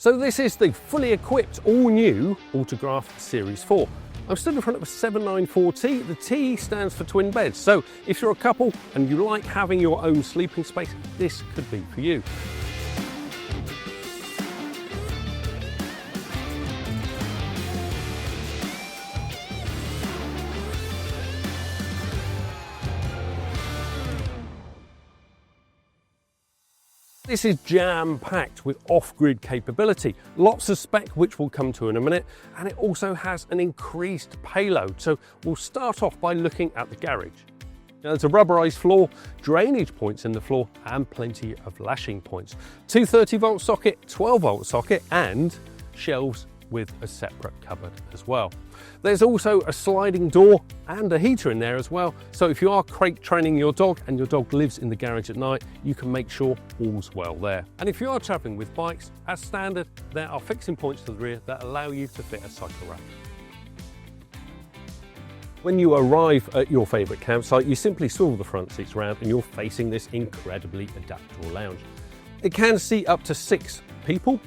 So this is the fully equipped, all-new 𝗚𝗲𝘁 Series 4. I'm stood in front of a 𝗚𝗲𝘁. The T stands for twin beds. So if you're a couple and you like having your own sleeping space, this could be for you. This is jam-packed with off-grid capability, lots of spec which we'll come to in a minute, and it also has an increased payload. So we'll start off by looking at the garage. Now, there's a rubberized floor, drainage points in the floor, and plenty of lashing points. 230-volt socket, 12-volt socket, and shelves with a separate cupboard as well. There's also a sliding door and a heater in there as well. So if you are crate training your dog and your dog lives in the garage at night, you can make sure all's well there. And if you are traveling with bikes, as standard, there are fixing points to the rear that allow you to fit a cycle rack. When you arrive at your favorite campsite, you simply swivel the front seats around and you're facing this incredibly adaptable lounge. It can seat up to 6 people.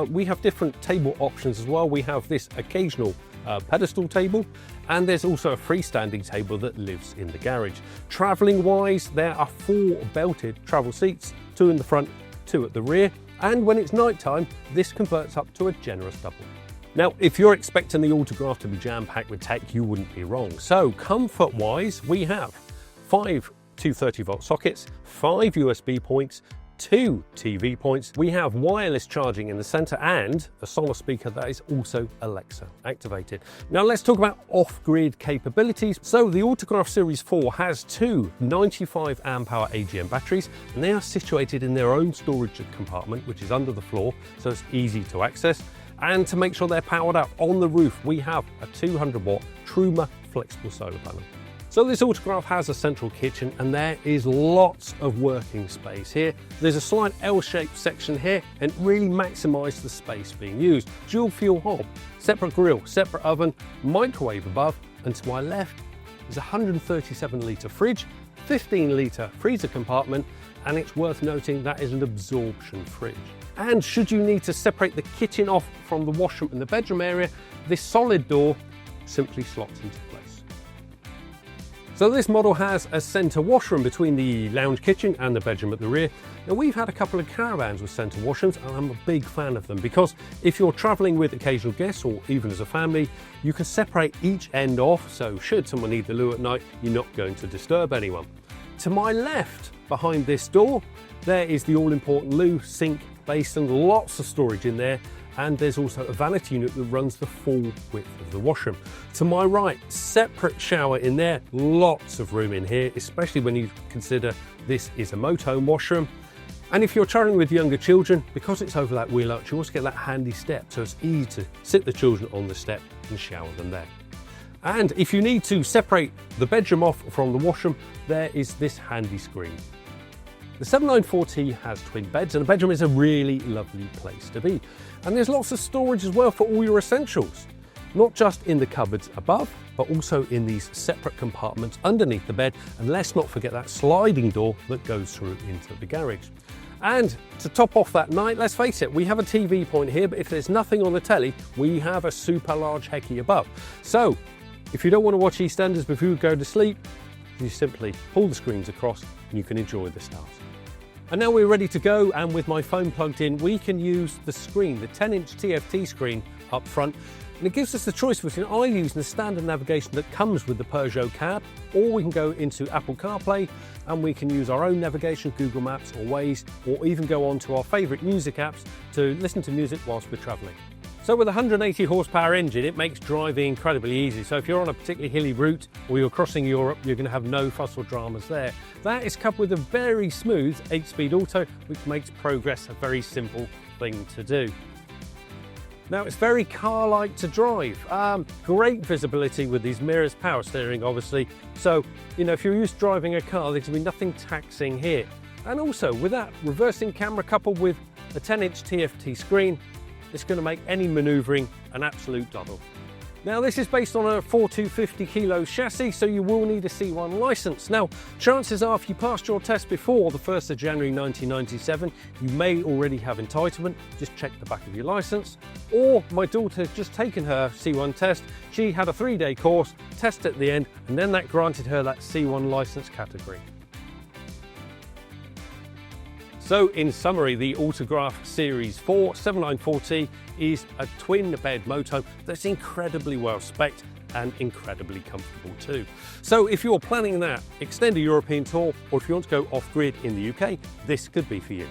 We have different table options as well. We have this occasional pedestal table, and there's also a freestanding table that lives in the garage. Traveling wise, there are 4 belted travel seats, 2 in the front, 2 at the rear, and when it's night time, this converts up to a generous double. Now, if you're expecting the 𝗚𝗲𝘁 to be jam-packed with tech, you wouldn't be wrong. So comfort wise, we have 5 230-volt sockets, 5 USB points, 2 TV points. We have wireless charging in the center and a Sonos speaker that is also Alexa activated. Now let's talk about off-grid capabilities. So the 𝗚𝗲𝘁 Series 4 has 2 95 amp hour AGM batteries, and they are situated in their own storage compartment, which is under the floor, so it's easy to access. And to make sure they're powered up on the roof, we have a 200-watt 𝗚𝗲𝘁 flexible solar panel. So this 𝗚𝗲𝘁 has a central kitchen, and there is lots of working space here. There's a slight L-shaped section here, and really maximize the space being used. Dual fuel hob, separate grill, separate oven, microwave above, and to my left is a 137-litre fridge, 15-litre freezer compartment, and it's worth noting that is an absorption fridge. And should you need to separate the kitchen off from the washroom and the bedroom area, this solid door simply slots into place. So this model has a centre washroom between the lounge kitchen and the bedroom at the rear. Now we've had a couple of caravans with centre washrooms, and I'm a big fan of them because if you're travelling with occasional guests or even as a family, you can separate each end off, so should someone need the loo at night, you're not going to disturb anyone. To my left, behind this door, there is the all-important loo, sink, basin, lots of storage in there. And there's also a vanity unit that runs the full width of the washroom. To my right, separate shower in there, lots of room in here, especially when you consider this is a motorhome washroom. And if you're traveling with younger children, because it's over that wheel arch, you also get that handy step, so it's easy to sit the children on the step and shower them there. And if you need to separate the bedroom off from the washroom, there is this handy screen. The 𝗚𝗲𝘁 has twin beds, and a bedroom is a really lovely place to be. And there's lots of storage as well for all your essentials, not just in the cupboards above, but also in these separate compartments underneath the bed. And let's not forget that sliding door that goes through into the garage. And to top off that night, let's face it, we have a TV point here, but if there's nothing on the telly, we have a super large 𝗚𝗲𝘁 above. So if you don't want to watch EastEnders before you go to sleep, you simply pull the screens across and you can enjoy the stars. And now we're ready to go, and with my phone plugged in, we can use the screen, the 10-inch TFT screen up front, and it gives us the choice between either using the standard navigation that comes with the Peugeot cab, or we can go into Apple CarPlay and we can use our own navigation, Google Maps or Waze, or even go on to our favourite music apps to listen to music whilst we're travelling. So with a 180 horsepower engine, it makes driving incredibly easy. So if you're on a particularly hilly route or you're crossing Europe, you're going to have no fuss or dramas there. That is coupled with a very smooth 8-speed auto, which makes progress a very simple thing to do. Now it's very car-like to drive. Great visibility with these mirrors, power steering obviously. So, you know, if you're used to driving a car, there's going to be nothing taxing here. And also with that reversing camera coupled with a 10-inch TFT screen, it's going to make any manoeuvring an absolute doddle. Now this is based on a 𝗚𝗲𝘁 𝗜𝘃𝗃𝗱 chassis, so you will need a C1 licence. Now chances are if you passed your test before the 1st of January 1997, you may already have entitlement. Just check the back of your licence. Or my daughter has just taken her C1 test. She had a 3-day course, test at the end, and then that granted her that C1 licence category. So in summary, the 𝗚𝗲𝘁 Series 4 794T is a twin bed motorhome that's incredibly well spec'd and incredibly comfortable too. So if you're planning that extended European tour, or if you want to go off-grid in the UK, this could be for you.